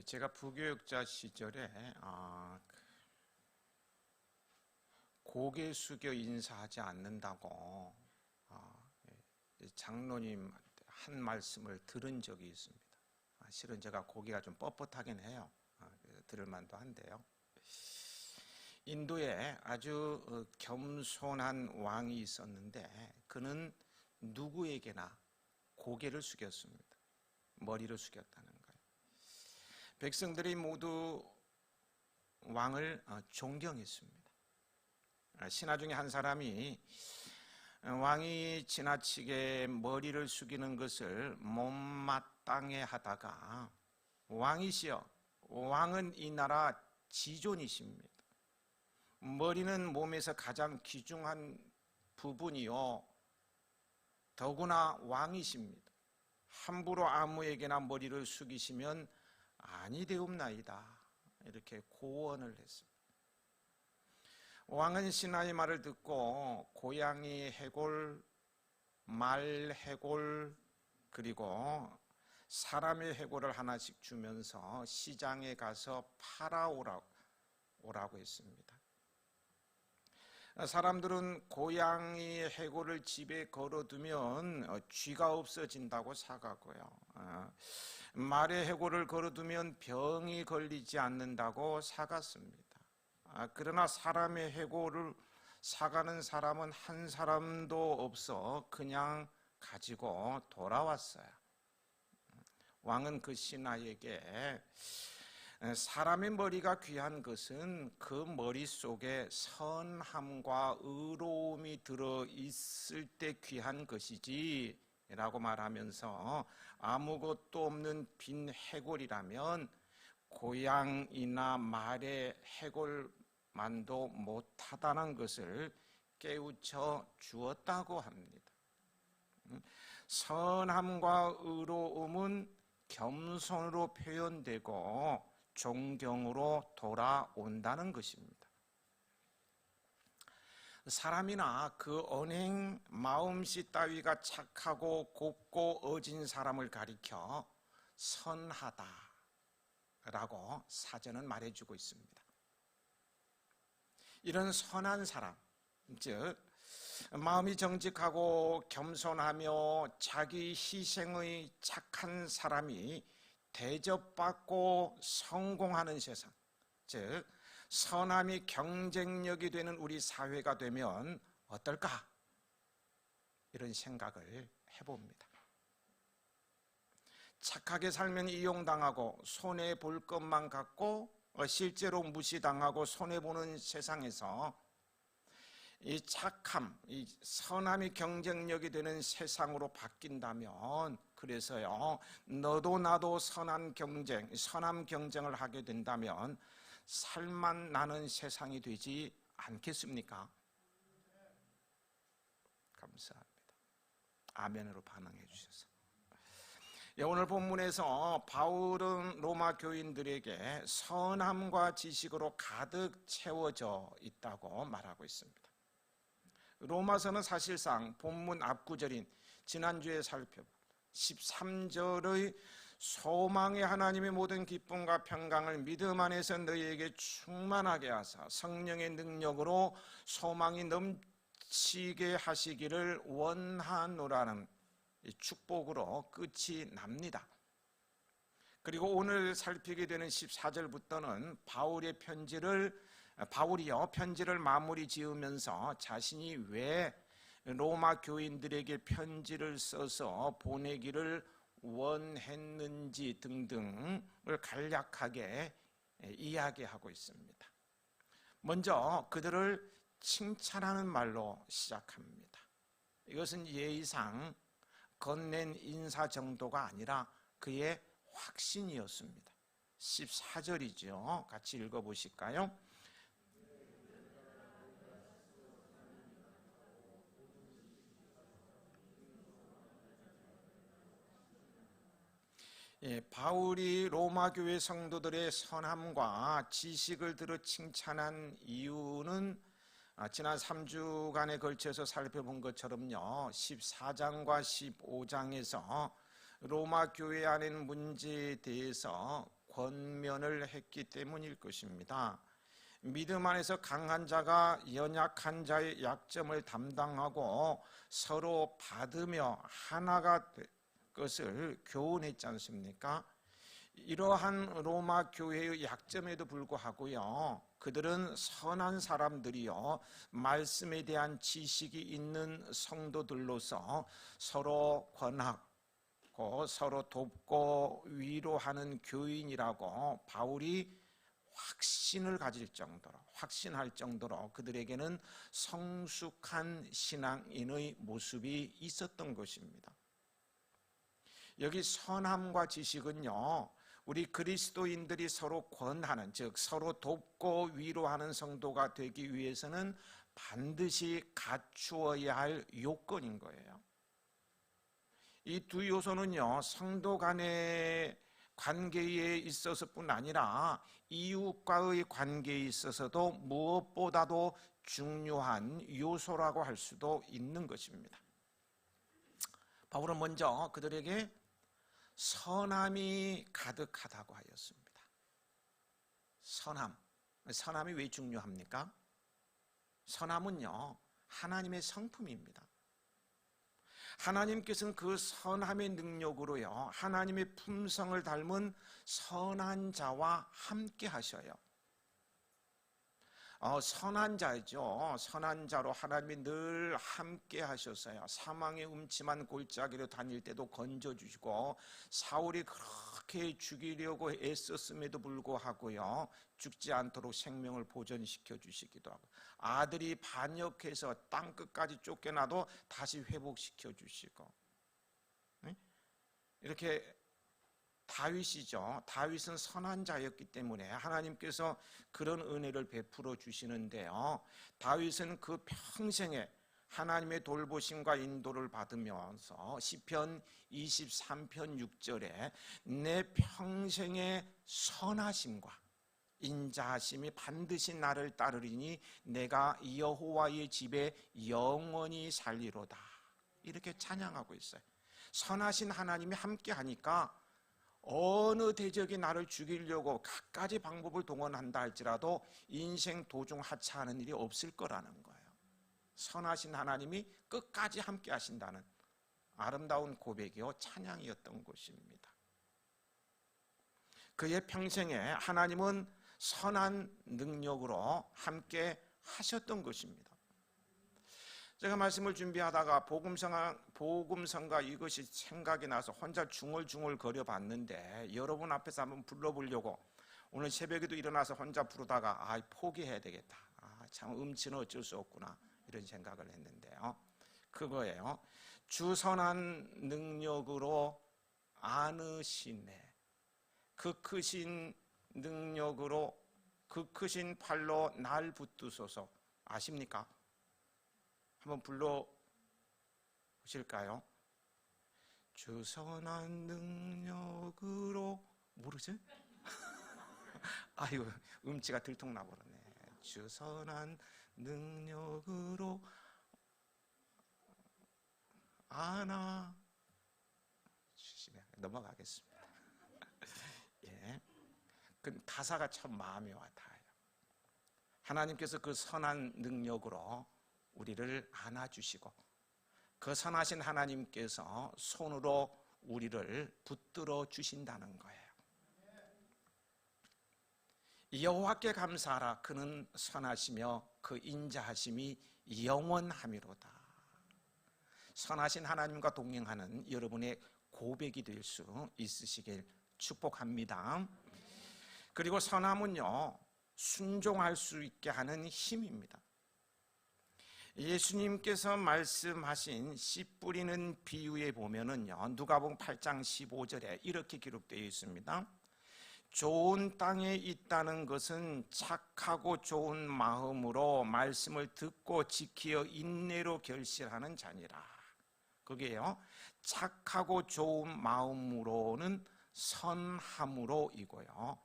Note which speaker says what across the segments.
Speaker 1: 제가 부교육자 시절에 고개 숙여 인사하지 않는다고 장로님한테 한 말씀을 들은 적이 있습니다. 실은 제가 고개가 좀 뻣뻣하긴 해요. 그래서 들을 만도 한데요. 인도에 아주 겸손한 왕이 있었는데 그는 누구에게나 고개를 숙였습니다. 머리를 숙였다는 거예요. 백성들이 모두 왕을 존경했습니다. 신하 중에 한 사람이 왕이 지나치게 머리를 숙이는 것을 못마땅해 하다가 왕이시여, 왕은 이 나라 지존이십니다. 머리는 몸에서 가장 귀중한 부분이요, 더구나 왕이십니다. 함부로 아무에게나 머리를 숙이시면 아니되옵나이다. 이렇게 고언을 했습니다. 왕은 신하의 말을 듣고 고양이 해골, 말 해골, 그리고 사람의 해골을 하나씩 주면서 시장에 가서 팔아오라고 했습니다. 사람들은 고양이 해골을 집에 걸어두면 쥐가 없어진다고 사가고요, 말의 해골을 걸어두면 병이 걸리지 않는다고 사갔습니다. 그러나 사람의 해골을 사가는 사람은 한 사람도 없어 그냥 가지고 돌아왔어요. 왕은 그 신하에게 사람의 머리가 귀한 것은 그 머릿속에 선함과 의로움이 들어있을 때 귀한 것이지 라고 말하면서 아무것도 없는 빈 해골이라면 고양이나 말의 해골만도 못하다는 것을 깨우쳐 주었다고 합니다. 선함과 의로움은 겸손으로 표현되고 존경으로 돌아온다는 것입니다. 사람이나 그 언행 마음씨 따위가 착하고 곱고 어진 사람을 가리켜 선하다라고 사전은 말해주고 있습니다. 이런 선한 사람, 즉 마음이 정직하고 겸손하며 자기 희생의 착한 사람이 대접받고 성공하는 세상, 즉 선함이 경쟁력이 되는 우리 사회가 되면 어떨까? 이런 생각을 해봅니다. 착하게 살면 이용당하고 손해볼 것만 갖고 실제로 무시당하고 손해보는 세상에서 이 착함, 이 선함이 경쟁력이 되는 세상으로 바뀐다면, 그래서요, 너도 나도 선한 경쟁, 선함 경쟁을 하게 된다면 살만 나는 세상이 되지 않겠습니까? 감사합니다. 아멘으로 반응해 주셔서. 오늘 본문에서 바울은 로마 교인들에게 선함과 지식으로 가득 채워져 있다고 말하고 있습니다. 로마서는 사실상 본문 앞구절인 지난주에 살펴본 13절의 소망의 하나님의 모든 기쁨과 평강을 믿음 안에서 너희에게 충만하게 하사 성령의 능력으로 소망이 넘치게 하시기를 원하노라는 축복으로 끝이 납니다. 그리고 오늘 살피게 되는 14절부터는 바울이요 편지를 마무리 지으면서 자신이 왜 로마 교인들에게 편지를 써서 보내기를 원했는지 등등을 간략하게 이야기하고 있습니다. 먼저 그들을 칭찬하는 말로 시작합니다. 이것은 예의상 건넨 인사 정도가 아니라 그의 확신이었습니다. 14절이죠. 같이 읽어보실까요? 바울이 로마 교회 성도들의 선함과 지식을 들어 칭찬한 이유는 지난 3주간에 걸쳐서 살펴본 것처럼요, 14장과 15장에서 로마 교회 안의 문제에 대해서 권면을 했기 때문일 것입니다. 믿음 안에서 강한 자가 연약한 자의 약점을 담당하고 서로 받으며 하나가 될 것을 교훈했지 않습니까? 이러한 로마 교회의 약점에도 불구하고요, 그들은 선한 사람들이요, 말씀에 대한 지식이 있는 성도들로서 서로 권하고 서로 돕고 위로하는 교인이라고 바울이 확신할 정도로 그들에게는 성숙한 신앙인의 모습이 있었던 것입니다. 여기 선함과 지식은요, 우리 그리스도인들이 서로 권하는, 즉 서로 돕고 위로하는 성도가 되기 위해서는 반드시 갖추어야 할 요건인 거예요. 이 두 요소는요, 성도 간의 관계에 있어서뿐 아니라 이웃과의 관계에 있어서도 무엇보다도 중요한 요소라고 할 수도 있는 것입니다. 바울은 먼저 그들에게 선함이 가득하다고 하였습니다. 선함이 왜 중요합니까? 선함은요, 하나님의 성품입니다. 하나님께서는 그 선함의 능력으로요, 하나님의 품성을 닮은 선한 자와 함께 하셔요. 선한 자죠. 선한 자로 하나님이 늘 함께 하셨어요. 사망의 음침한 골짜기로 다닐 때도 건져주시고, 사울이 그렇게 죽이려고 애썼음에도 불구하고요, 죽지 않도록 생명을 보존시켜 주시기도 하고, 아들이 반역해서 땅끝까지 쫓겨나도 다시 회복시켜 주시고, 이렇게 다윗이죠. 다윗은 선한 자였기 때문에 하나님께서 그런 은혜를 베풀어 주시는데요, 다윗은 그 평생에 하나님의 돌보심과 인도를 받으면서 시편 23편 6절에 내 평생의 선하심과 인자하심이 반드시 나를 따르리니 내가 여호와의 집에 영원히 살리로다, 이렇게 찬양하고 있어요. 선하신 하나님이 함께 하니까 어느 대적이 나를 죽이려고 갖가지 방법을 동원한다 할지라도 인생 도중 하차하는 일이 없을 거라는 거예요. 선하신 하나님이 끝까지 함께 하신다는 아름다운 고백이요, 찬양이었던 것입니다. 그의 평생에 하나님은 선한 능력으로 함께 하셨던 것입니다. 제가 말씀을 준비하다가 복음성가 이것이 생각이 나서 혼자 중얼중얼 거려봤는데, 여러분 앞에서 한번 불러보려고 오늘 새벽에도 일어나서 혼자 부르다가 포기해야 되겠다, 참 음치는 어쩔 수 없구나, 이런 생각을 했는데요, 그거예요. 주 선한 능력으로 안으시네, 그 크신 능력으로 그 크신 팔로 날 붙드소서. 아십니까? 한번 불러보실까요? 주 선한 능력으로, 모르지? 아이고, 음치가 들통나버렸네. 주 선한 능력으로 안아 주시네. 넘어가겠습니다. 예, 그 가사가 참 마음에 와닿아요. 하나님께서 그 선한 능력으로 우리를 안아주시고, 그 선하신 하나님께서 손으로 우리를 붙들어 주신다는 거예요. 여호와께 감사하라, 그는 선하시며 그 인자하심이 영원함이로다. 선하신 하나님과 동행하는 여러분의 고백이 될 수 있으시길 축복합니다. 그리고 선함은요, 순종할 수 있게 하는 힘입니다. 예수님께서 말씀하신 씨 뿌리는 비유에 보면은요, 누가복음 8장 15절에 이렇게 기록되어 있습니다. 좋은 땅에 있다는 것은 착하고 좋은 마음으로 말씀을 듣고 지키어 인내로 결실하는 자니라. 그게요, 착하고 좋은 마음으로는 선함으로이고요,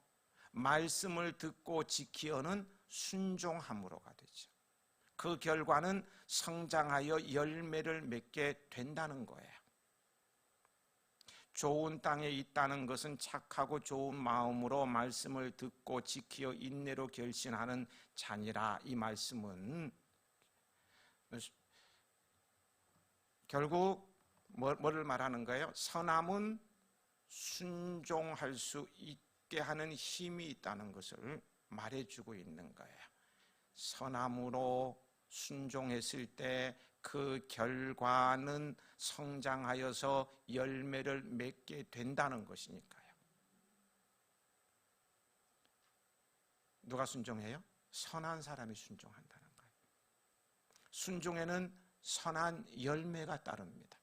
Speaker 1: 말씀을 듣고 지키어는 순종함으로가 되죠. 그 결과는 성장하여 열매를 맺게 된다는 거예요. 좋은 땅에 있다는 것은 착하고 좋은 마음으로 말씀을 듣고 지키어 인내로 결신하는 자니라. 이 말씀은 결국 뭐를 말하는 거예요? 선함은 순종할 수 있게 하는 힘이 있다는 것을 말해주고 있는 거예요. 선함으로 순종했을 때 그 결과는 성장하여서 열매를 맺게 된다는 것이니까요. 누가 순종해요? 선한 사람이 순종한다는 거예요. 순종에는 선한 열매가 따릅니다.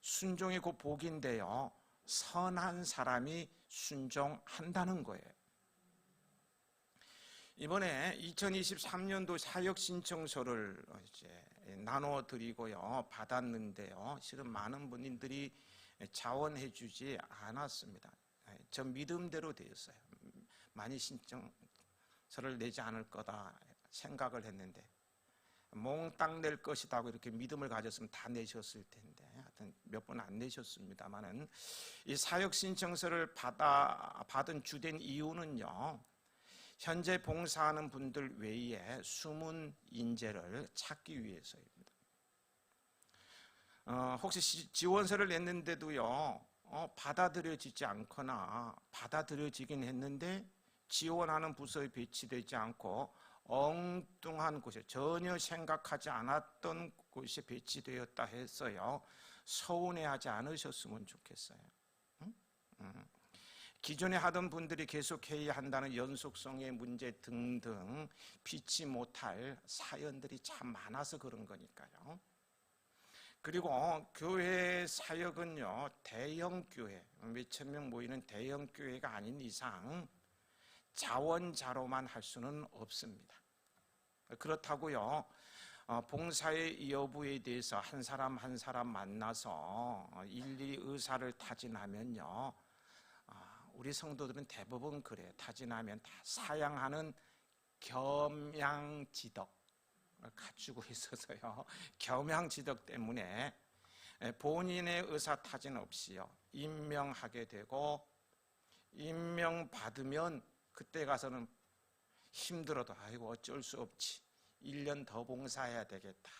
Speaker 1: 순종이 곧 복인데요, 선한 사람이 순종한다는 거예요. 이번에 2023년도 사역 신청서를 이제 나눠드리고요, 받았는데요, 실은 많은 분들이 자원해 주지 않았습니다. 저 믿음대로 되었어요. 많이 신청서를 내지 않을 거다 생각을 했는데 몽땅 낼 것이라고 이렇게 믿음을 가졌으면 다 내셨을 텐데 하여튼 몇 분 안 내셨습니다만은, 이 사역 신청서를 받은 주된 이유는요, 현재 봉사하는 분들 외에 숨은 인재를 찾기 위해서입니다. 혹시 지원서를 냈는데도요, 받아들여지지 않거나 받아들여지긴 했는데 지원하는 부서에 배치되지 않고 엉뚱한 곳에, 전혀 생각하지 않았던 곳에 배치되었다 해서요, 서운해하지 않으셨으면 좋겠어요. 기존에 하던 분들이 계속해야 한다는 연속성의 문제 등등 피치 못할 사연들이 참 많아서 그런 거니까요. 그리고 교회 사역은요, 대형 교회, 몇천 명 모이는 대형 교회가 아닌 이상 자원자로만 할 수는 없습니다. 그렇다고요, 봉사의 여부에 대해서 한 사람 한 사람 만나서 일일이 의사를 타진하면요, 우리 성도들은 대부분 그래요. 타진하면 다 사양하는 겸양지덕을 갖추고 있어서요, 겸양지덕 때문에 본인의 의사타진 없이요, 임명하게 되고, 임명받으면 그때 가서는 힘들어도 아이고 어쩔 수 없지, 1년 더 봉사해야 되겠다,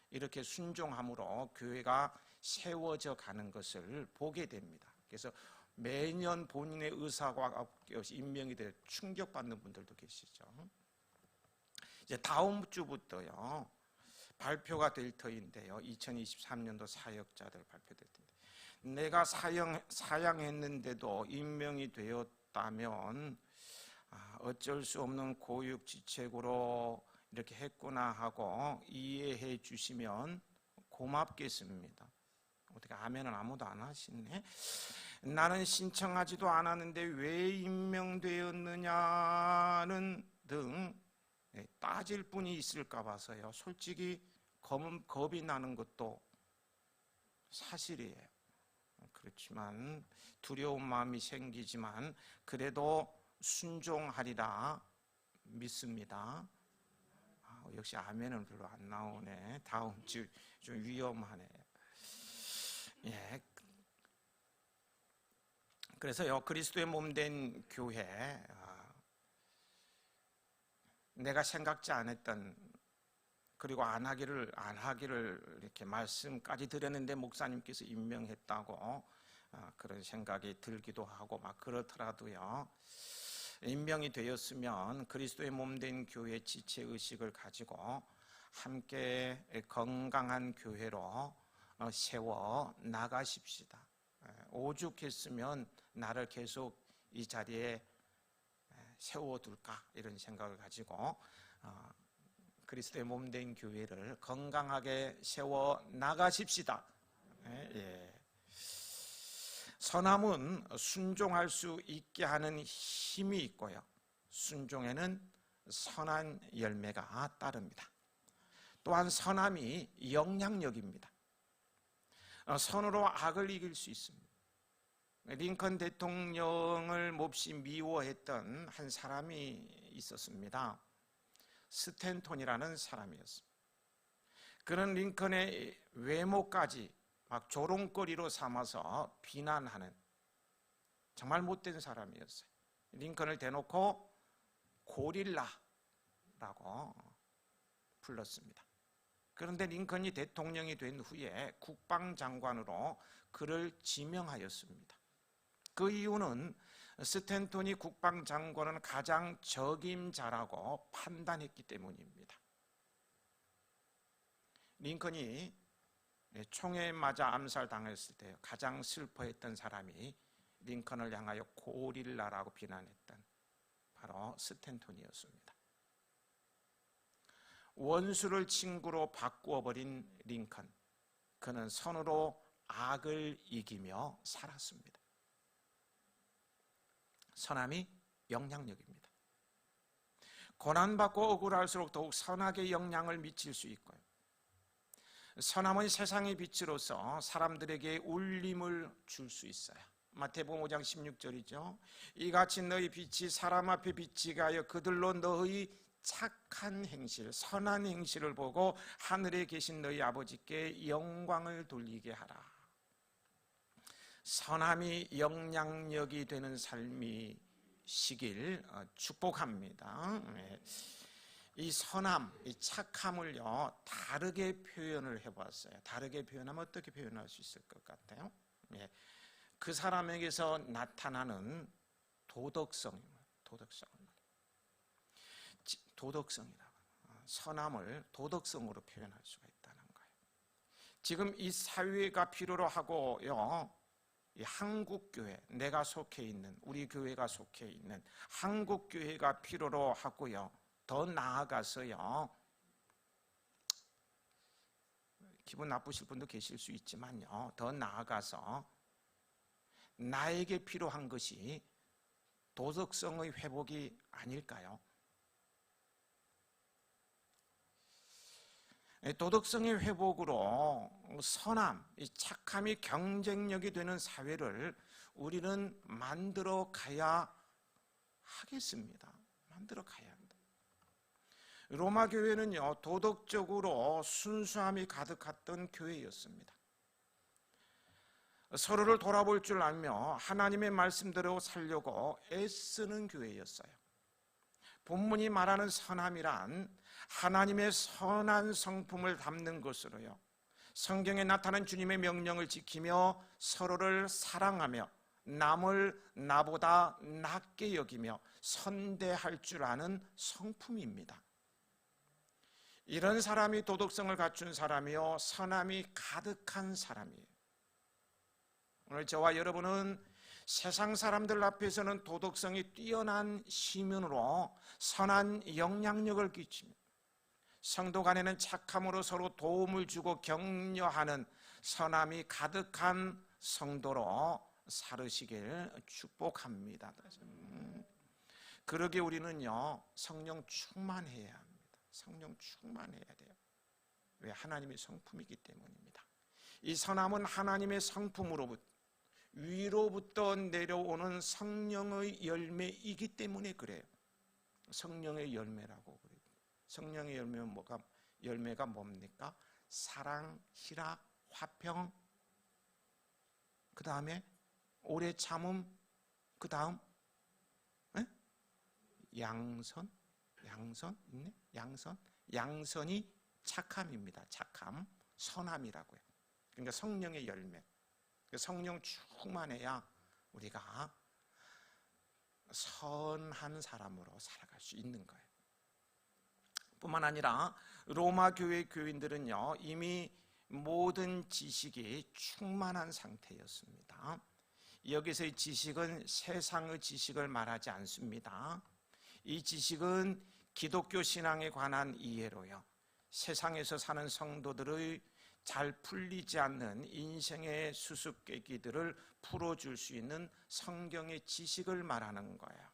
Speaker 1: 이렇게 순종함으로 교회가 세워져 가는 것을 보게 됩니다. 그래서 매년 본인의 의사가 없이 임명이 돼 충격받는 분들도 계시죠. 이제 다음 주부터요, 발표가 될 터인데요, 2023년도 사역자들 발표될 텐데, 내가 사양했는데도 임명이 되었다면 어쩔 수 없는 고육지책으로 이렇게 했구나 하고 이해해 주시면 고맙겠습니다. 어떻게 아멘은 아무도 안 하시네. 나는 신청하지도 않았는데 왜 임명되었느냐는 등 따질 분이 있을까 봐서요, 솔직히 겁이 나는 것도 사실이에요. 그렇지만 두려운 마음이 생기지만 그래도 순종하리라 믿습니다. 역시 아멘은 별로 안 나오네. 다음 주 좀 위험하네. 예. 그래서요, 그리스도의 몸된 교회, 내가 생각지 않았던, 그리고 안 하기를 이렇게 말씀까지 드렸는데 목사님께서 임명했다고 그런 생각이 들기도 하고 막 그렇더라도요, 임명이 되었으면 그리스도의 몸된 교회 지체 의식을 가지고 함께 건강한 교회로 세워 나가십시다. 오죽했으면 나를 계속 이 자리에 세워둘까, 이런 생각을 가지고 그리스도의 몸된 교회를 건강하게 세워 나가십시다. 예. 선함은 순종할 수 있게 하는 힘이 있고요, 순종에는 선한 열매가 따릅니다. 또한 선함이 영향력입니다. 선으로 악을 이길 수 있습니다. 링컨 대통령을 몹시 미워했던 한 사람이 있었습니다. 스탠톤이라는 사람이었습니다. 그는 링컨의 외모까지 막 조롱거리로 삼아서 비난하는 정말 못된 사람이었어요. 링컨을 대놓고 고릴라라고 불렀습니다. 그런데 링컨이 대통령이 된 후에 국방장관으로 그를 지명하였습니다. 그 이유는 스탠턴이 국방장관은 가장 적임자라고 판단했기 때문입니다. 링컨이 총에 맞아 암살당했을 때 가장 슬퍼했던 사람이 링컨을 향하여 고릴라라고 비난했던 바로 스탠턴이었습니다. 원수를 친구로 바꾸어버린 링컨, 그는 선으로 악을 이기며 살았습니다. 선함이 영향력입니다. 고난받고 억울할수록 더욱 선하게 영향을 미칠 수 있고요. 선함은 세상의 빛으로서 사람들에게 울림을 줄 수 있어요. 마태복음 5장 16절이죠. 이같이 너희 빛이 사람 앞에 비치게 하여 그들로 너희 착한 행실, 선한 행실을 보고 하늘에 계신 너희 아버지께 영광을 돌리게 하라. 선함이 영향력이 되는 삶이 시길 축복합니다. 이 선함, 이 착함을요 다르게 표현을 해봤어요. 다르게 표현하면 어떻게 표현할 수 있을 것 같아요? 그 사람에게서 나타나는 도덕성이다. 선함을 도덕성으로 표현할 수가 있다는 거예요. 지금 이 사회가 필요로 하고요, 이 한국교회, 내가 속해 있는, 우리 교회가 속해 있는 한국교회가 필요로 하고요, 더 나아가서요, 기분 나쁘실 분도 계실 수 있지만요, 더 나아가서 나에게 필요한 것이 도덕성의 회복이 아닐까요? 도덕성의 회복으로 선함, 착함이 경쟁력이 되는 사회를 우리는 만들어 가야 하겠습니다. 만들어 가야 합니다. 로마 교회는요, 도덕적으로 순수함이 가득했던 교회였습니다. 서로를 돌아볼 줄 알며 하나님의 말씀대로 살려고 애쓰는 교회였어요. 본문이 말하는 선함이란 하나님의 선한 성품을 담는 것으로요, 성경에 나타난 주님의 명령을 지키며 서로를 사랑하며 남을 나보다 낮게 여기며 선대할 줄 아는 성품입니다. 이런 사람이 도덕성을 갖춘 사람이요, 선함이 가득한 사람이에요. 오늘 저와 여러분은 세상 사람들 앞에서는 도덕성이 뛰어난 시민으로 선한 영향력을 끼치며 성도 간에는 착함으로 서로 도움을 주고 격려하는 선함이 가득한 성도로 살으시길 축복합니다. 그러게 우리는요, 성령 충만해야 합니다. 성령 충만해야 돼요. 왜? 하나님의 성품이기 때문입니다. 이 선함은 하나님의 성품으로부터 위로부터 내려오는 성령의 열매이기 때문에 그래요. 성령의 열매라고 그래요. 성령의 열매가 뭡니까? 사랑, 희락, 화평, 그 다음에 오래 참음, 그 다음 양선 있네? 양선이 착함입니다. 착함, 선함이라고요. 그러니까 성령의 열매. 성령 충만해야 우리가 선한 사람으로 살아갈 수 있는 거예요. 뿐만 아니라 로마 교회 교인들은요, 이미 모든 지식이 충만한 상태였습니다. 여기서의 지식은 세상의 지식을 말하지 않습니다. 이 지식은 기독교 신앙에 관한 이해로요, 세상에서 사는 성도들의 잘 풀리지 않는 인생의 수수께끼들을 풀어줄 수 있는 성경의 지식을 말하는 거예요.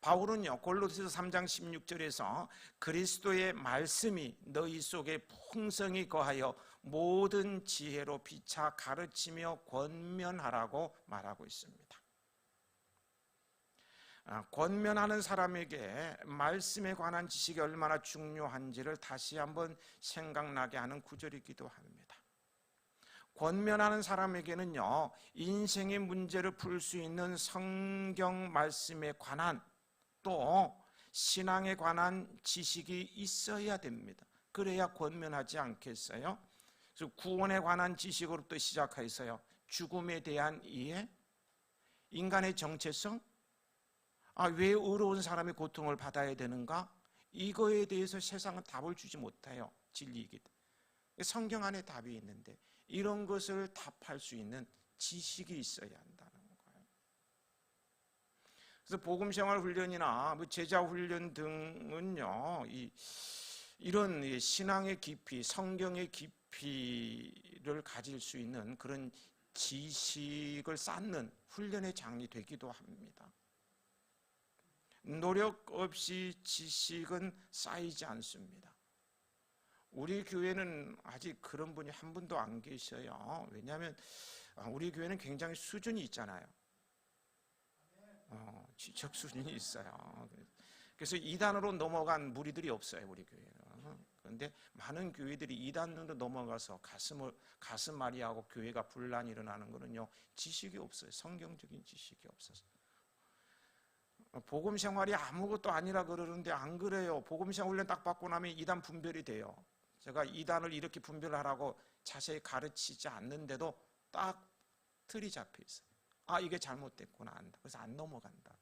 Speaker 1: 바울은요, 골로새서 3장 16절에서 그리스도의 말씀이 너희 속에 풍성히 거하여 모든 지혜로 피차 가르치며 권면하라고 말하고 있습니다. 권면하는 사람에게 말씀에 관한 지식이 얼마나 중요한지를 다시 한번 생각나게 하는 구절이기도 합니다. 권면하는 사람에게는요, 인생의 문제를 풀 수 있는 성경 말씀에 관한 또 신앙에 관한 지식이 있어야 됩니다. 그래야 권면하지 않겠어요? 그래서 구원에 관한 지식으로부터 시작해서요, 죽음에 대한 이해, 인간의 정체성, 왜 의로운 사람이 고통을 받아야 되는가? 이거에 대해서 세상은 답을 주지 못해요. 진리이기 때문에. 성경 안에 답이 있는데 이런 것을 답할 수 있는 지식이 있어야 한다는 거예요. 그래서 복음생활 훈련이나 제자 훈련 등은요, 이런 신앙의 깊이, 성경의 깊이를 가질 수 있는 그런 지식을 쌓는 훈련의 장이 되기도 합니다. 노력 없이 지식은 쌓이지 않습니다. 우리 교회는 아직 그런 분이 한 분도 안 계셔요. 왜냐하면 우리 교회는 굉장히 수준이 있잖아요. 지적 수준이 있어요. 그래서 2단으로 넘어간 무리들이 없어요, 우리 교회는. 그런데 많은 교회들이 2단으로 넘어가서 가슴앓이하고 교회가 분란이 일어나는 거는요, 지식이 없어요. 성경적인 지식이 없어서. 복음 생활이 아무것도 아니라 그러는데 안 그래요. 복음 생활 훈련 딱 받고 나면 2단 분별이 돼요. 제가 2단을 이렇게 분별하라고 자세히 가르치지 않는데도 딱 틀이 잡혀 있어요. 이게 잘못됐구나 안다. 그래서 안 넘어간다.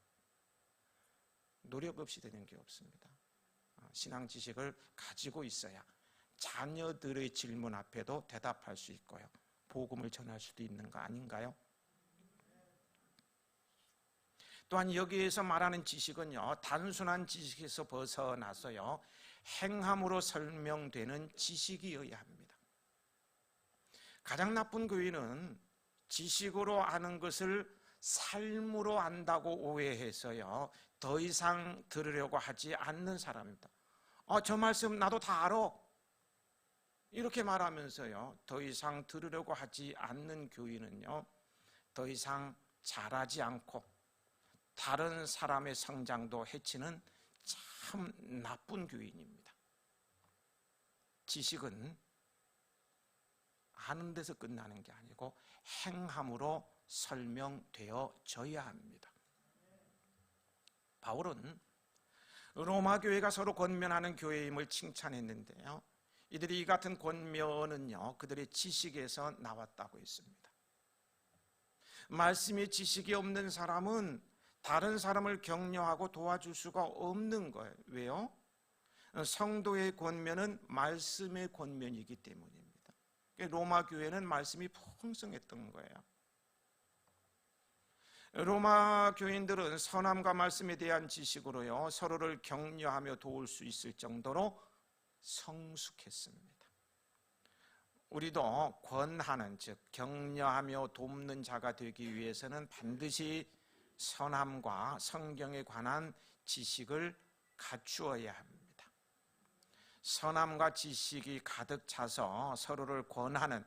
Speaker 1: 노력 없이 되는 게 없습니다. 신앙 지식을 가지고 있어야 자녀들의 질문 앞에도 대답할 수 있고요, 복음을 전할 수도 있는 거 아닌가요? 또한 여기에서 말하는 지식은요, 단순한 지식에서 벗어나서요, 행함으로 설명되는 지식이어야 합니다. 가장 나쁜 교인은 지식으로 아는 것을 삶으로 안다고 오해해서요, 더 이상 들으려고 하지 않는 사람입니다. 저 말씀 나도 다 알아. 이렇게 말하면서요, 더 이상 들으려고 하지 않는 교인은요, 더 이상 자라지 않고 다른 사람의 성장도 해치는 참 나쁜 교인입니다. 지식은 아는 데서 끝나는 게 아니고 행함으로 설명되어져야 합니다. 바울은 로마 교회가 서로 권면하는 교회임을 칭찬했는데요, 이들이 이 같은 권면은요, 그들의 지식에서 나왔다고 했습니다. 말씀의 지식이 없는 사람은 다른 사람을 격려하고 도와줄 수가 없는 거예요. 왜요? 성도의 권면은 말씀의 권면이기 때문입니다. 로마 교회는 말씀이 풍성했던 거예요. 로마 교인들은 선함과 말씀에 대한 지식으로요, 서로를 격려하며 도울 수 있을 정도로 성숙했습니다. 우리도 권하는, 즉 격려하며 돕는 자가 되기 위해서는 반드시 선함과 성경에 관한 지식을 갖추어야 합니다. 선함과 지식이 가득 차서 서로를 권하는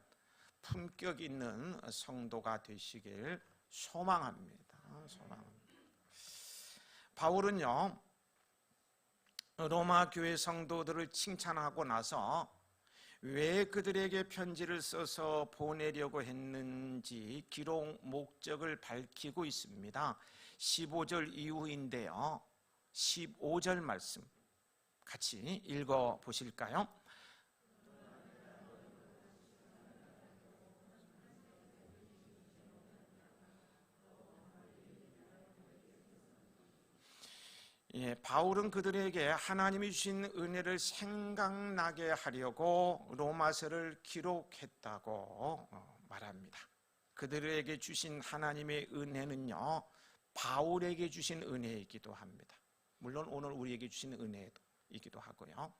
Speaker 1: 품격 있는 성도가 되시길 소망합니다. 바울은요, 로마 교회 성도들을 칭찬하고 나서 왜 그들에게 편지를 써서 보내려고 했는지 기록 목적을 밝히고 있습니다. 15절 이후인데요, 15절 말씀 같이 읽어 보실까요? 바울은 그들에게 하나님이 주신 은혜를 생각나게 하려고 로마서를 기록했다고 말합니다. 그들에게 주신 하나님의 은혜는요, 바울에게 주신 은혜이기도 합니다. 물론 오늘 우리에게 주신 은혜이기도 하고요,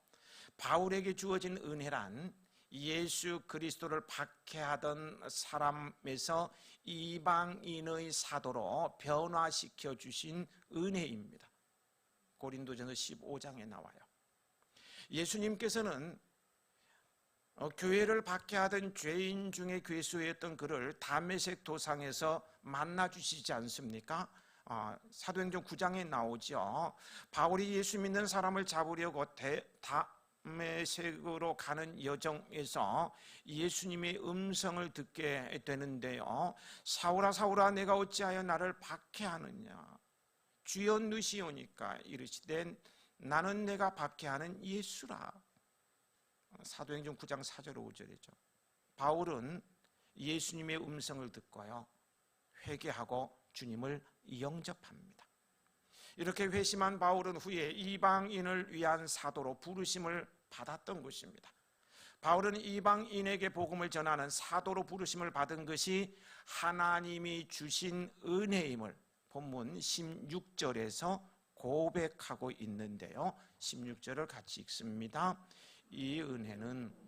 Speaker 1: 바울에게 주어진 은혜란 예수 그리스도를 박해하던 사람에서 이방인의 사도로 변화시켜 주신 은혜입니다. 고린도전서 15장에 나와요. 예수님께서는 교회를 박해하던 죄인 중에 괴수였던 그를 다메섹 도상에서 만나주시지 않습니까? 사도행전 9장에 나오죠. 바울이 예수 믿는 사람을 잡으려고 다메섹으로 가는 여정에서 예수님의 음성을 듣게 되는데요. 사울아 사울아 내가 어찌하여 나를 박해하느냐. 주여 누시오니까 이르시되 나는 내가 박해하는 예수라. 사도행전 9장 4절 5절이죠. 바울은 예수님의 음성을 듣고요, 회개하고 주님을 영접합니다. 이렇게 회심한 바울은 후에 이방인을 위한 사도로 부르심을 받았던 것입니다. 바울은 이방인에게 복음을 전하는 사도로 부르심을 받은 것이 하나님이 주신 은혜임을 본문 16절에서 고백하고 있는데요. 16절을 같이 읽습니다. 이 은혜는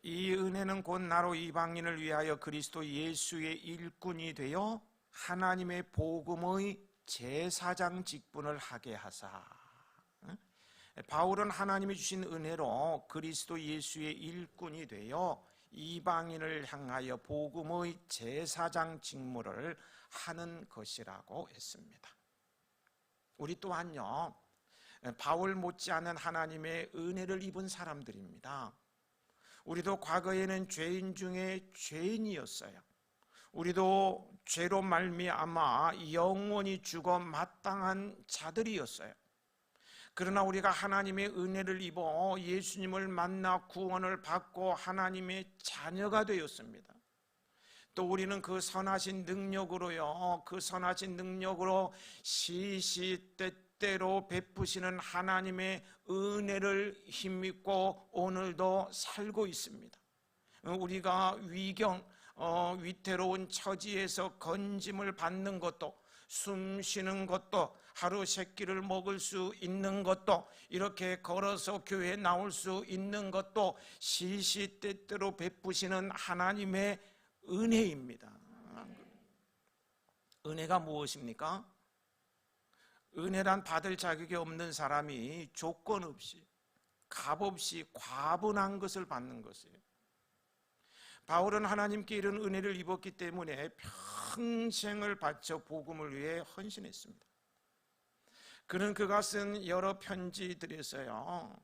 Speaker 1: 이 은혜는 곧 나로 이방인을 위하여 그리스도 예수의 일꾼이 되어 하나님의 복음의 제사장 직분을 하게 하사. 바울은 하나님이 주신 은혜로 그리스도 예수의 일꾼이 되어 이방인을 향하여 복음의 제사장 직무를 하는 것이라고 했습니다. 우리 또한요, 바울 못지않은 하나님의 은혜를 입은 사람들입니다. 우리도 과거에는 죄인 중에 죄인이었어요. 우리도 죄로 말미암아 영원히 죽어 마땅한 자들이었어요. 그러나 우리가 하나님의 은혜를 입어 예수님을 만나 구원을 받고 하나님의 자녀가 되었습니다. 또 우리는 그 선하신 능력으로요, 그 선하신 능력으로 시시때때로 베푸시는 하나님의 은혜를 힘입고 오늘도 살고 있습니다. 우리가 위태로운 처지에서 건짐을 받는 것도, 숨 쉬는 것도, 하루 세 끼를 먹을 수 있는 것도, 이렇게 걸어서 교회에 나올 수 있는 것도 시시때때로 베푸시는 하나님의 은혜입니다. 은혜가 무엇입니까? 은혜란 받을 자격이 없는 사람이 조건 없이, 값없이 과분한 것을 받는 것이에요. 바울은 하나님께 이런 은혜를 입었기 때문에 평생을 바쳐 복음을 위해 헌신했습니다. 그는 그가 쓴 여러 편지들에서요,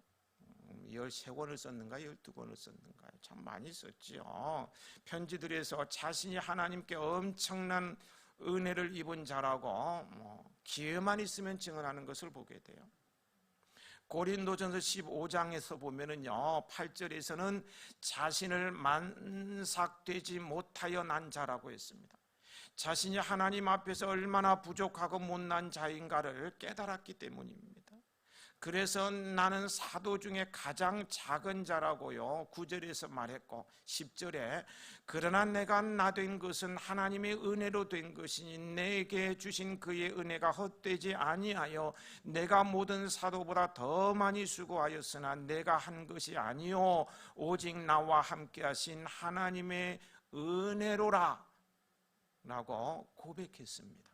Speaker 1: 13권을 썼는가 12권을 썼는가 참 많이 썼지요. 편지들에서 자신이 하나님께 엄청난 은혜를 입은 자라고 기회만 있으면 증언하는 것을 보게 돼요. 고린도전서 15장에서 보면은요, 8절에서는 자신을 만삭되지 못하여 난 자라고 했습니다. 자신이 하나님 앞에서 얼마나 부족하고 못난 자인가를 깨달았기 때문입니다. 그래서 나는 사도 중에 가장 작은 자라고요 9절에서 말했고, 10절에 그러나 내가 나 된 것은 하나님의 은혜로 된 것이니 내게 주신 그의 은혜가 헛되지 아니하여 내가 모든 사도보다 더 많이 수고하였으나 내가 한 것이 아니요 오직 나와 함께 하신 하나님의 은혜로라 라고 고백했습니다.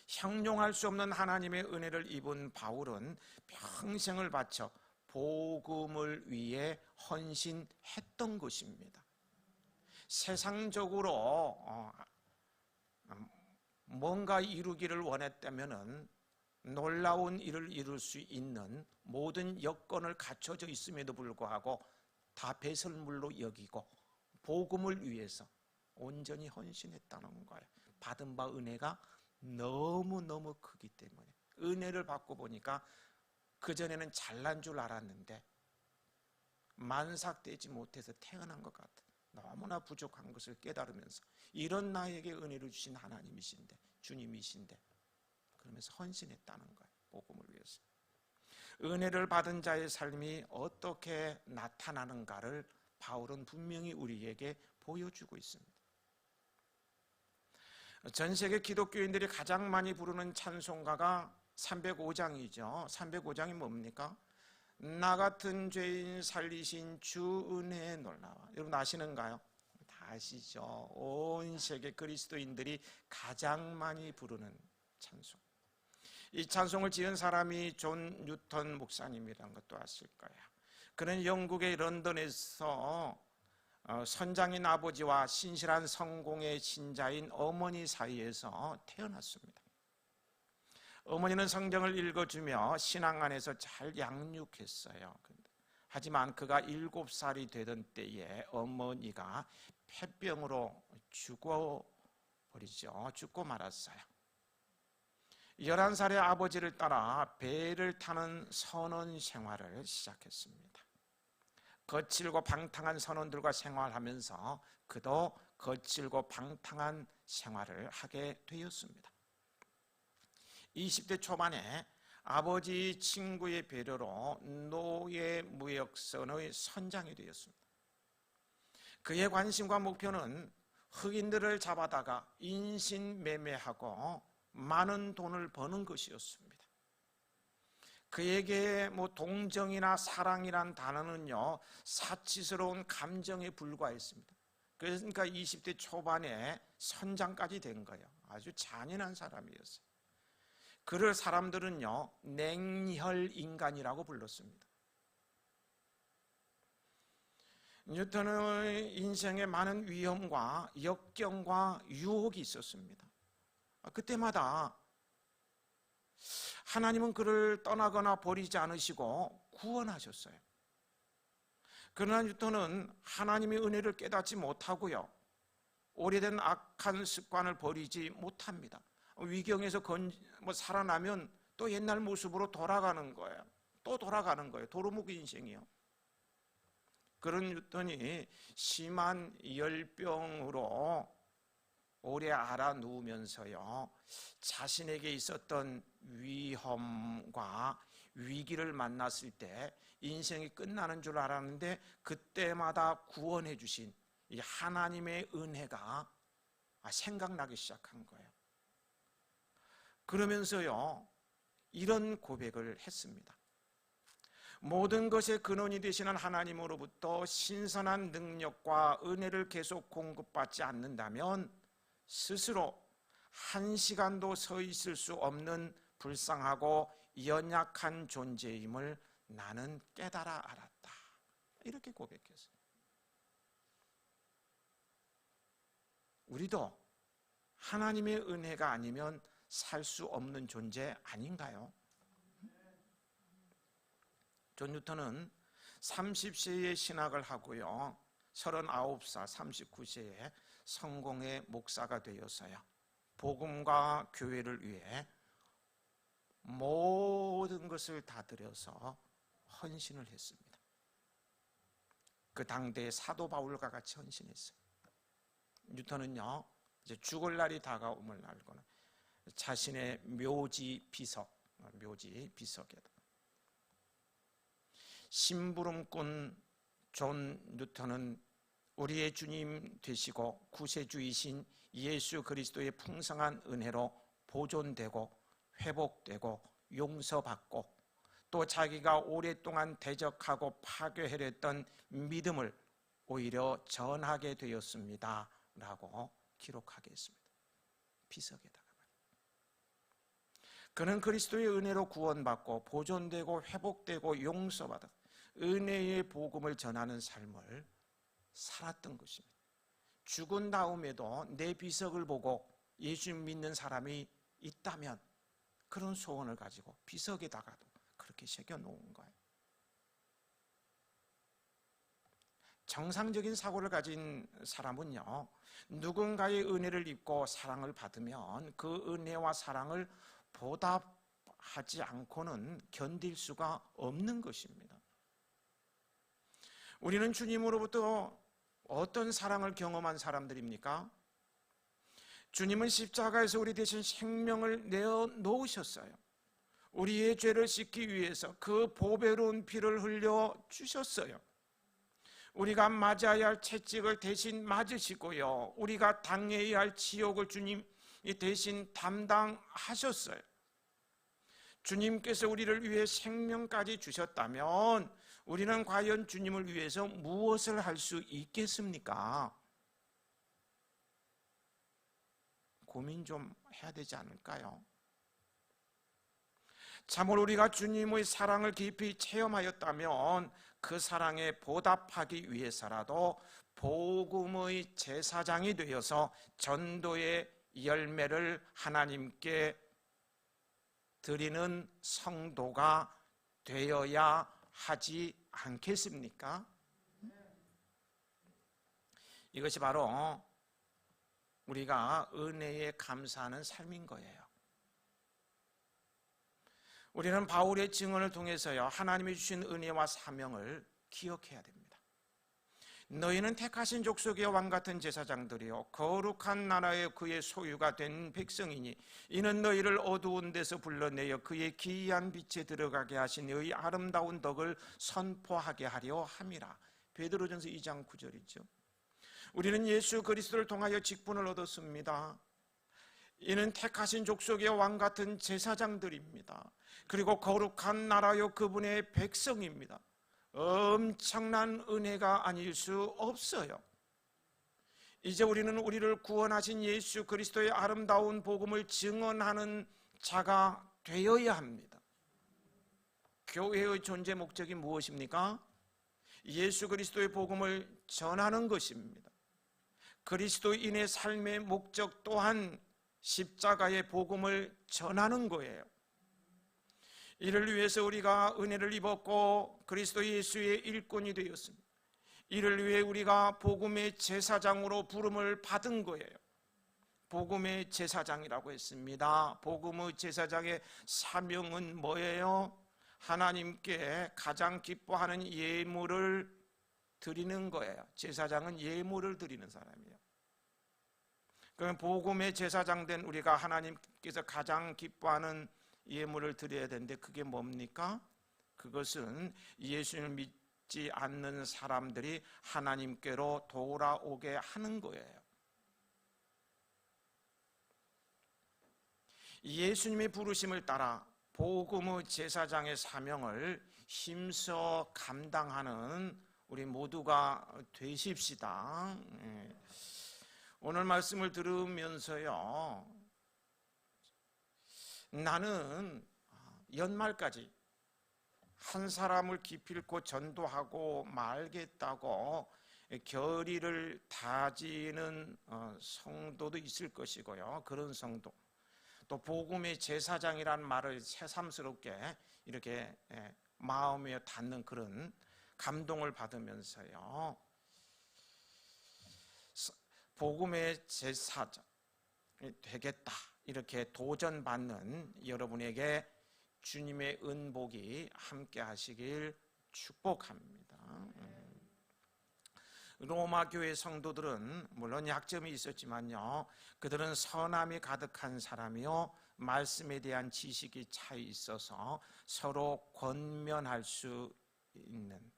Speaker 1: 형용할 수 없는 하나님의 은혜를 입은 바울은 평생을 바쳐 복음을 위해 헌신했던 것입니다. 세상적으로 뭔가 이루기를 원했다면 놀라운 일을 이룰 수 있는 모든 여건을 갖춰져 있음에도 불구하고 다 배설물로 여기고 복음을 위해서 온전히 헌신했다는 거예요. 받은 바 은혜가 너무너무 크기 때문에. 은혜를 받고 보니까 그전에는 잘난 줄 알았는데 만삭되지 못해서 태어난 것 같아. 너무나 부족한 것을 깨달으면서 이런 나에게 은혜를 주신 하나님이신데, 주님이신데, 그러면서 헌신했다는 거예요. 복음을 위해서. 은혜를 받은 자의 삶이 어떻게 나타나는가를 바울은 분명히 우리에게 보여주고 있습니다. 전 세계 기독교인들이 가장 많이 부르는 찬송가가 305장이죠. 305장이 뭡니까? 나 같은 죄인 살리신 주 은혜에 놀라워. 여러분 아시는가요? 다 아시죠? 온 세계 그리스도인들이 가장 많이 부르는 찬송. 이 찬송을 지은 사람이 존 뉴턴 목사님이라는 것도 아실 거예요. 그는 영국의 런던에서 선장인 아버지와 신실한 성공의 신자인 어머니 사이에서 태어났습니다. 어머니는 성경을 읽어주며 신앙 안에서 잘 양육했어요. 하지만 그가 7살이 되던 때에 어머니가 폐병으로 죽고 말았어요. 11살의 아버지를 따라 배를 타는 선원 생활을 시작했습니다. 거칠고 방탕한 선원들과 생활하면서 그도 거칠고 방탕한 생활을 하게 되었습니다. 20대 초반에 아버지 친구의 배려로 노예무역선의 선장이 되었습니다. 그의 관심과 목표는 흑인들을 잡아다가 인신매매하고 많은 돈을 버는 것이었습니다. 그에게 동정이나 사랑이란 단어는요, 사치스러운 감정에 불과했습니다. 그러니까 20대 초반에 선장까지 된 거예요. 아주 잔인한 사람이었어요. 그를 사람들은요, 냉혈인간이라고 불렀습니다. 뉴턴의 인생에 많은 위험과 역경과 유혹이 있었습니다. 그때마다 하나님은 그를 떠나거나 버리지 않으시고 구원하셨어요. 그러나 뉴턴은 하나님의 은혜를 깨닫지 못하고요, 오래된 악한 습관을 버리지 못합니다. 위경에서 살아나면 또 옛날 모습으로 돌아가는 거예요. 또 돌아가는 거예요. 도루묵 인생이요. 그런 뉴턴이 심한 열병으로 오래 앓아 누우면서요, 자신에게 있었던 위험과 위기를 만났을 때 인생이 끝나는 줄 알았는데 그때마다 구원해 주신 이 하나님의 은혜가 생각나기 시작한 거예요. 그러면서요, 이런 고백을 했습니다. 모든 것의 근원이 되시는 하나님으로부터 신선한 능력과 은혜를 계속 공급받지 않는다면 스스로 한 시간도 서 있을 수 없는 불쌍하고 연약한 존재임을 나는 깨달아 알았다. 이렇게 고백했어요. 우리도 하나님의 은혜가 아니면 살 수 없는 존재 아닌가요? 존 뉴턴은 30세에 신학을 하고요, 39살, 39세에 성공의 목사가 되었어요. 복음과 교회를 위해 모든 것을 다 들여서 헌신을 했습니다. 그 당대의 사도 바울과 같이 헌신했어요. 뉴턴은요, 이제 죽을 날이 다가옴을 알고는 자신의 묘지 비석에다 심부름꾼 존 뉴턴은 우리의 주님 되시고 구세주이신 예수 그리스도의 풍성한 은혜로 보존되고 회복되고 용서받고 또 자기가 오랫동안 대적하고 파괴하려던 믿음을 오히려 전하게 되었습니다 라고 기록하게 했습니다. 비석에다가. 그는 그리스도의 은혜로 구원받고 보존되고 회복되고 용서받아 은혜의 복음을 전하는 삶을 살았던 것입니다. 죽은 다음에도 내 비석을 보고 예수 믿는 사람이 있다면 그런 소원을 가지고 비석에다가도 그렇게 새겨놓은 거예요. 정상적인 사고를 가진 사람은요, 누군가의 은혜를 입고 사랑을 받으면 그 은혜와 사랑을 보답하지 않고는 견딜 수가 없는 것입니다. 우리는 주님으로부터 어떤 사랑을 경험한 사람들입니까? 주님은 십자가에서 우리 대신 생명을 내어놓으셨어요. 우리의 죄를 씻기 위해서 그 보배로운 피를 흘려 주셨어요. 우리가 맞아야 할 채찍을 대신 맞으시고요, 우리가 당해야 할 지옥을 주님이 대신 담당하셨어요. 주님께서 우리를 위해 생명까지 주셨다면 우리는 과연 주님을 위해서 무엇을 할 수 있겠습니까? 고민 좀 해야 되지 않을까요? 참으로 우리가 주님의 사랑을 깊이 체험하였다면 그 사랑에 보답하기 위해서라도 복음의 제사장이 되어서 전도의 열매를 하나님께 드리는 성도가 되어야 하지 않겠습니까? 이것이 바로 우리가 은혜에 감사하는 삶인 거예요. 우리는 바울의 증언을 통해서요, 하나님이 주신 은혜와 사명을 기억해야 됩니다. 너희는 택하신 족속의 왕 같은 제사장들이요 거룩한 나라의 그의 소유가 된 백성이니 이는 너희를 어두운 데서 불러내어 그의 기이한 빛에 들어가게 하신 너희 아름다운 덕을 선포하게 하려 함이라. 베드로전서 2장 9절이죠. 우리는 예수 그리스도를 통하여 직분을 얻었습니다. 이는 택하신 족속의 왕 같은 제사장들입니다. 그리고 거룩한 나라요 그분의 백성입니다. 엄청난 은혜가 아닐 수 없어요. 이제 우리는 우리를 구원하신 예수 그리스도의 아름다운 복음을 증언하는 자가 되어야 합니다. 교회의 존재 목적이 무엇입니까? 예수 그리스도의 복음을 전하는 것입니다. 그리스도인의 삶의 목적 또한 십자가의 복음을 전하는 거예요. 이를 위해서 우리가 은혜를 입었고 그리스도 예수의 일꾼이 되었습니다. 이를 위해 우리가 복음의 제사장으로 부름을 받은 거예요. 복음의 제사장이라고 했습니다. 복음의 제사장의 사명은 뭐예요? 하나님께 가장 기뻐하는 예물을 드리는 거예요. 제사장은 예물을 드리는 사람이에요. 그럼 복음의 제사장 된 우리가 하나님께서 가장 기뻐하는 예물을 드려야 되는데 그게 뭡니까? 그것은 예수님을 믿지 않는 사람들이 하나님께로 돌아오게 하는 거예요. 예수님의 부르심을 따라 복음의 제사장의 사명을 힘써 감당하는 우리 모두가 되십시다. 오늘 말씀을 들으면서요, 나는 연말까지 한 사람을 기필코 전도하고 말겠다고 결의를 다지는 성도도 있을 것이고요. 그런 성도, 또 복음의 제사장이라는 말을 새삼스럽게 이렇게 마음에 닿는 그런 감동을 받으면서요, 복음의 제사장이 되겠다 이렇게 도전받는 여러분에게 주님의 은복이 함께 하시길 축복합니다. 로마 교회 성도들은 물론 약점이 있었지만요, 그들은 선함이 가득한 사람이요 말씀에 대한 지식이 차이 있어서 서로 권면할 수 있는,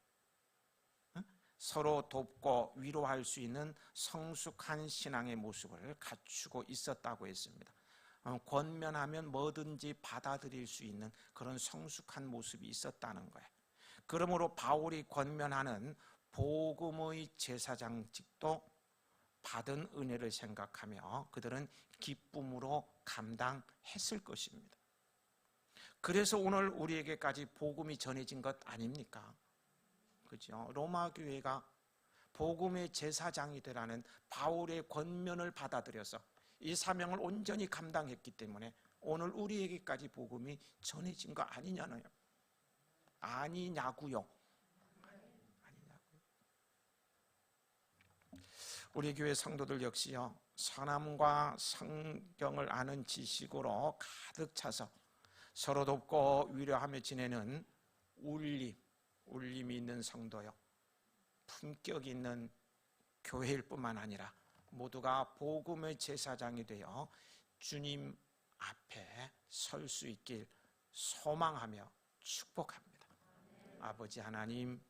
Speaker 1: 서로 돕고 위로할 수 있는 성숙한 신앙의 모습을 갖추고 있었다고 했습니다. 권면하면 뭐든지 받아들일 수 있는 그런 성숙한 모습이 있었다는 거예요. 그러므로 바울이 권면하는 복음의 제사장직도 받은 은혜를 생각하며 그들은 기쁨으로 감당했을 것입니다. 그래서 오늘 우리에게까지 복음이 전해진 것 아닙니까? 그죠? 로마 교회가 복음의 제사장이 되라는 바울의 권면을 받아들여서 이 사명을 온전히 감당했기 때문에 오늘 우리에게까지 복음이 전해진 거 아니냐고요. 아니냐고요. 우리 교회 성도들 역시요, 선함과 성경을 아는 지식으로 가득 차서 서로 돕고 위로하며 지내는 울림이 있는 성도요, 품격 있는 교회일 뿐만 아니라 모두가 복음의 제사장이 되어 주님 앞에 설 수 있길 소망하며 축복합니다. 아버지 하나님,